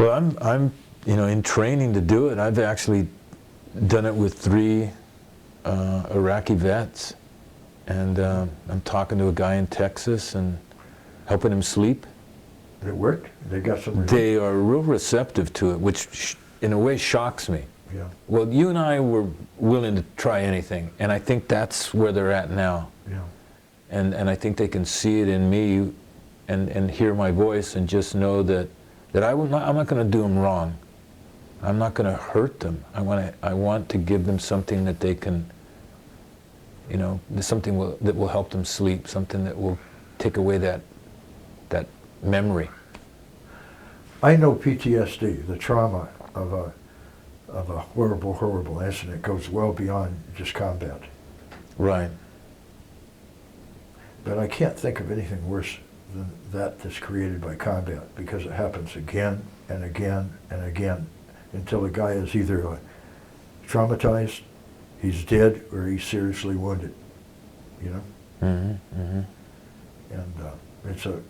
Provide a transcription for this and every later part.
Well, I'm in training to do it. I've actually done it with 3 Iraqi vets, and I'm talking to a guy in Texas and helping him sleep. It worked? They got some relief? They are real receptive to it, which in a way shocks me. Yeah. Well, you and I were willing to try anything, and I think that's where they're at now. Yeah. And I think they can see it in me and hear my voice and just know that I'm not going to do them wrong. I'm not going to hurt them. I want to give them something that they can, something that will help them sleep, something that will take away that memory. I know PTSD, the trauma of a horrible, horrible incident, goes well beyond just combat. Right. But I can't think of anything worse than that's created by combat, because it happens again and again and again until the guy is either traumatized, he's dead, or he's seriously wounded. Mm-hmm. Mm-hmm. And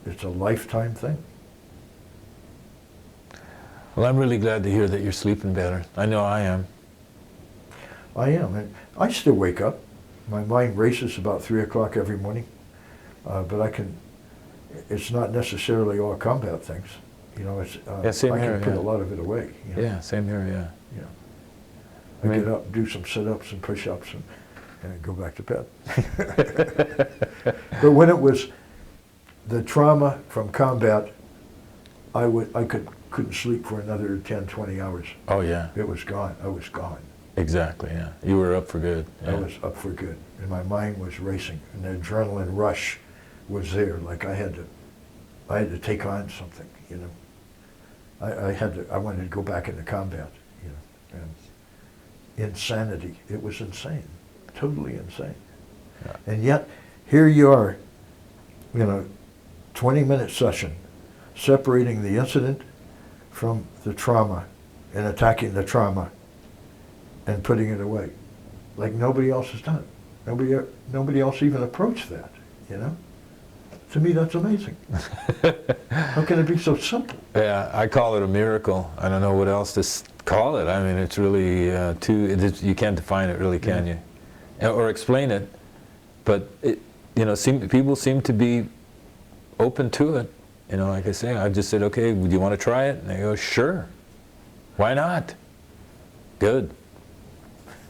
it's a lifetime thing. Well, I'm really glad to hear that you're sleeping better. I know I am. I am, and I still wake up. My mind races about 3 o'clock every morning, but it's not necessarily all combat things. Same I here, can put a lot of it away. Yeah, same here, yeah. I get up, do some sit-ups and push-ups, and go back to bed. But when it was the trauma from combat, I couldn't sleep for another 10, 20 hours. Oh, yeah. It was gone. I was gone. Exactly, yeah. You were up for good. Yeah. I was up for good. And my mind was racing. And the adrenaline rush was there. Like I had to take on something, I wanted to go back into combat, And insanity. It was insane. Totally insane. Yeah. And yet, here you are, 20-minute session, separating the incident from the trauma and attacking the trauma and putting it away, like nobody else has done it. Nobody else even approached that, To me, that's amazing. How can it be so simple? Yeah, I call it a miracle. I don't know what else to call it. I mean, it's really you can't define it, really, can you? Or explain it. But people seem to be open to it. Like I say, I've just said, okay, do you want to try it? And they go, sure. Why not? Good.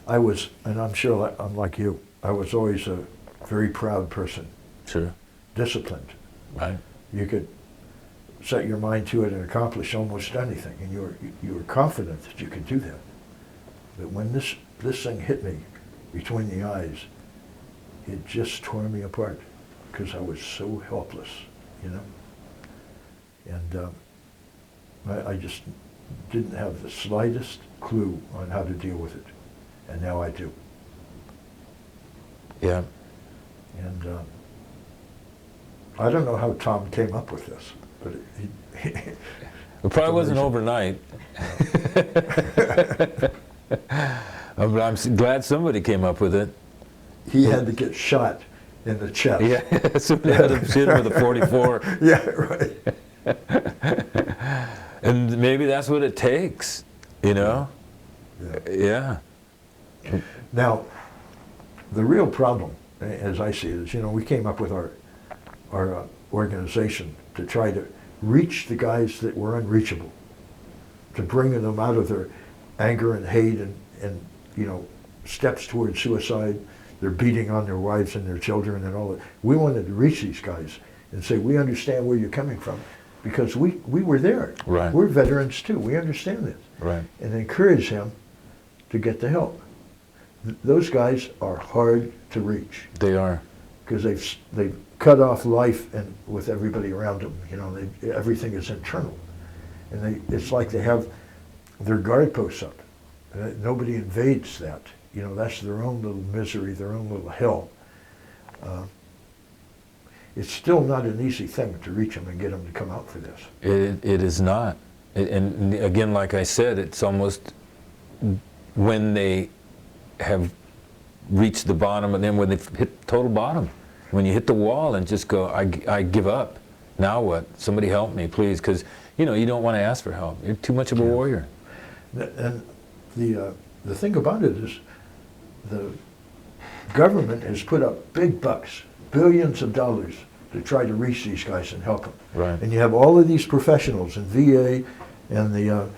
I was, and I'm sure I'm like you, I was always a very proud person. Sure. Disciplined. Right. You could set your mind to it and accomplish almost anything, and you were confident that you could do that. But when this thing hit me between the eyes, it just tore me apart because I was so helpless, And I just didn't have the slightest clue on how to deal with it, and now I do. Yeah. And I don't know how Tom came up with this, but it probably wasn't overnight. But I'm glad somebody came up with it. He had to get shot in the chest. Yeah, somebody had to hit him with a 44. Yeah, right. And maybe that's what it takes, Yeah. Now, the real problem, as I see it, is, we came up with our organization to try to reach the guys that were unreachable, to bring them out of their anger and hate and steps towards suicide. They're beating on their wives and their children and all that. We wanted to reach these guys and say, we understand where you're coming from, because we were there. Right. We're veterans too. We understand this. Right. And encourage him to get the help. Those guys are hard to reach. They are. Because they've cut off life and with everybody around them. Everything is internal. And it's like they have their guard posts up. Nobody invades that. That's their own little misery, their own little hell. It's still not an easy thing to reach them and get them to come out for this. It is not. And again, like I said, it's almost when they have reached the bottom, and then when they've hit total bottom, when you hit the wall and just go, I give up. Now what? Somebody help me, please, because you know you don't want to ask for help. You're too much of a warrior. And the thing about it is, the government has put up big bucks, billions of dollars, to try to reach these guys and help them. Right. And you have all of these professionals in VA and the,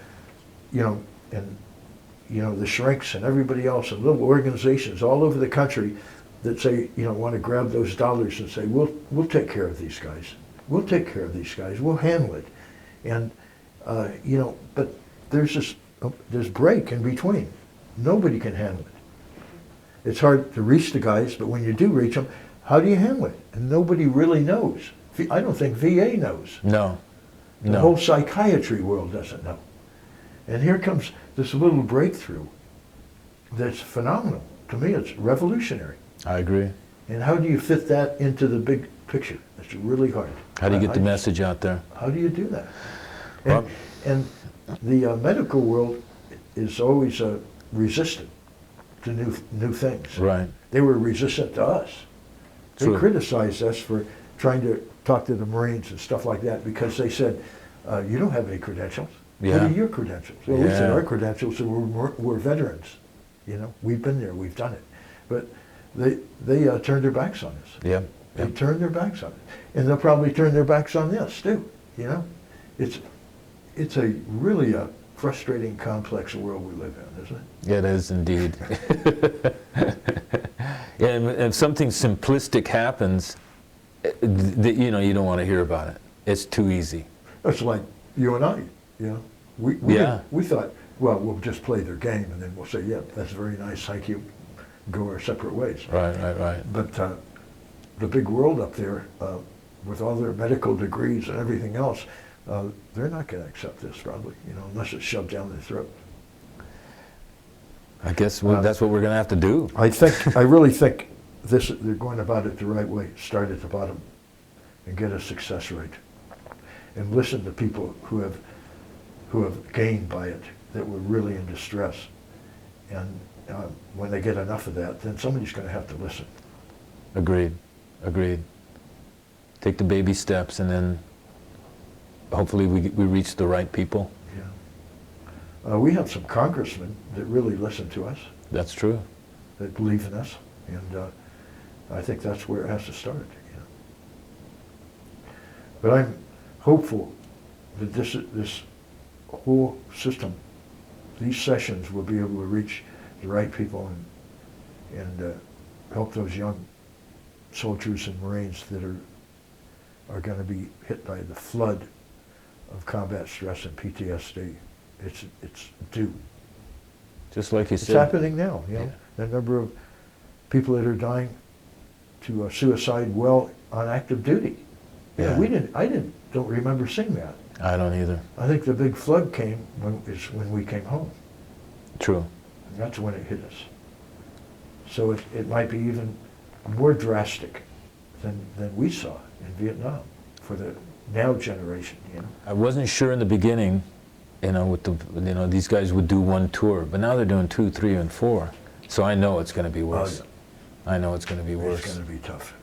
the shrinks and everybody else and little organizations all over the country that say, want to grab those dollars and say, we'll take care of these guys. We'll take care of these guys. We'll handle it. And, but there's this break in between. Nobody can handle it. It's hard to reach the guys, but when you do reach them, how do you handle it? And nobody really knows. I don't think VA knows. No. The whole psychiatry world doesn't know. And here comes this little breakthrough that's phenomenal. To me, it's revolutionary. I agree. And how do you fit that into the big picture? It's really hard. How do you get the message out there? How do you do that? Well, And the medical world is always resistant to new things. right. They were resistant to us. They True. criticized us for trying to talk to the Marines and stuff like that because they said, you don't have any credentials. Yeah. What are your credentials? Well, we said Yeah. our credentials are we're veterans. We've been there, we've done it. But they turned their backs on us. Yeah. They turned their backs on it. And they'll probably turn their backs on this too. It's a really frustrating, complex world we live in, isn't it? Yeah, it is indeed. Yeah, and if something simplistic happens, you don't want to hear about it. It's too easy. That's like you and I, We Yeah. we thought, well, we'll just play their game and then we'll say, yeah, that's very nice, thank you, go our separate ways. Right. But the big world up there, with all their medical degrees and everything else, they're not going to accept this probably, unless it's shoved down their throat. I guess that's what we're going to have to do. I really think they're going about it the right way. Start at the bottom and get a success rate, and listen to people who have gained by it, that were really in distress. And when they get enough of that, then somebody's going to have to listen. Agreed. Take the baby steps, and then hopefully we reach the right people. Yeah. We have some congressmen that really listen to us, That's true. that believe in us, and I think that's where it has to start. But I'm hopeful that this whole system, these sessions, will be able to reach the right people and help those young soldiers and Marines that are going to be hit by the flood of combat stress and PTSD. It's due. Just like you It's said. happening now. Yeah. The number of people that are dying to suicide while on active duty. Yeah. I don't remember seeing that. I don't either. I think the big flood came when we came home. True. And that's when it hit us. So it might be even more drastic than we saw in Vietnam for the now generation. I wasn't sure in the beginning, with these guys would do one tour, but now they're doing 2, 3, and 4. So I know it's going to be worse. Oh, yeah. I know it's going to be worse. It's going to be tough.